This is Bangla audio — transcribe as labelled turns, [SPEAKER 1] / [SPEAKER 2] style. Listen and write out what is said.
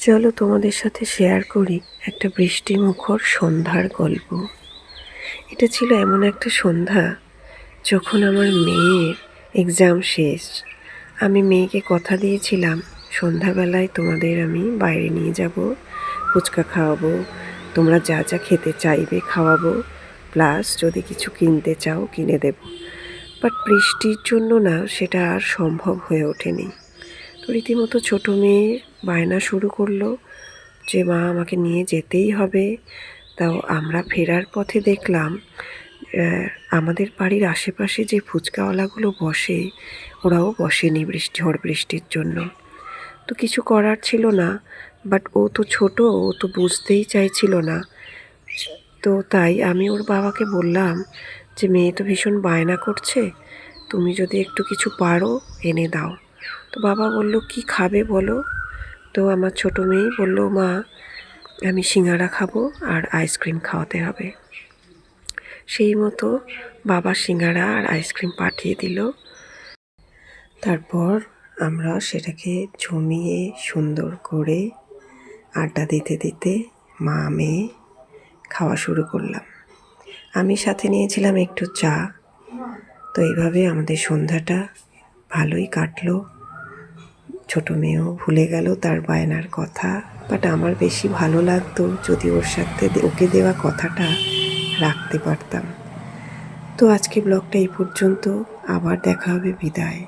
[SPEAKER 1] চলো তোমাদের সাথে শেয়ার করি একটা বৃষ্টিমুখর সন্ধ্যার গল্প। এটা ছিল এমন একটা সন্ধ্যা যখন আমার মেয়ের এক্সাম শেষ। আমি মেয়েকে কথা দিয়েছিলাম সন্ধ্যাবেলায় তোমাদের আমি বাইরে নিয়ে যাব, ফুচকা খাওয়াবো, তোমরা যা যা খেতে চাইবে খাওয়াবো, প্লাস যদি কিছু কিনতে চাও কিনে দেব। বাট বৃষ্টির জন্য না সেটা আর সম্ভব হয়ে ওঠেনি। তো রীতিমতো ছোটো মেয়ে বায়না শুরু করলো যে মা আমাকে নিয়ে যেতেই হবে। তাও আমরা ফেরার পথে দেখলাম আমাদের বাড়ির আশেপাশে যে ফুচকাওয়ালাগুলো বসে ওরাও বসেনি ঝড় বৃষ্টির জন্য। তো কিছু করার ছিল না, বাট ও তো ছোট, ও তো বুঝতেই চাইছিল না। তো তাই আমি ওর বাবাকে বললাম যে মেয়ে তো ভীষণ বায়না করছে, তুমি যদি একটু কিছু পারো এনে দাও। তো বাবা বলল কি খাবে বলো। তো আমার ছোটো মেয়ে বলল মা আমি সিঙ্গারা খাবো আর আইসক্রিম খাওয়াতে হবে। সেই মতো বাবা সিঙ্গারা আর আইসক্রিম পাঠিয়ে দিল। তারপর আমরা সেটাকে জমিয়ে সুন্দর করে আড্ডা দিতে দিতে মা মেয়ে খাওয়া শুরু করলাম। আমি সাথে নিয়েছিলাম একটু চা। তো এইভাবে আমাদের সন্ধ্যাটা ভালোই কাটলো। ছোটো মেয়েও ভুলে গেল তার বায়নার কথা, বাট আমার বেশি ভালো লাগতো যদি ওর সাথে ওকে দেওয়া কথাটা রাখতে পারতাম। তো আজকে ব্লগটা এই পর্যন্ত, আবার দেখা হবে, বিদায়।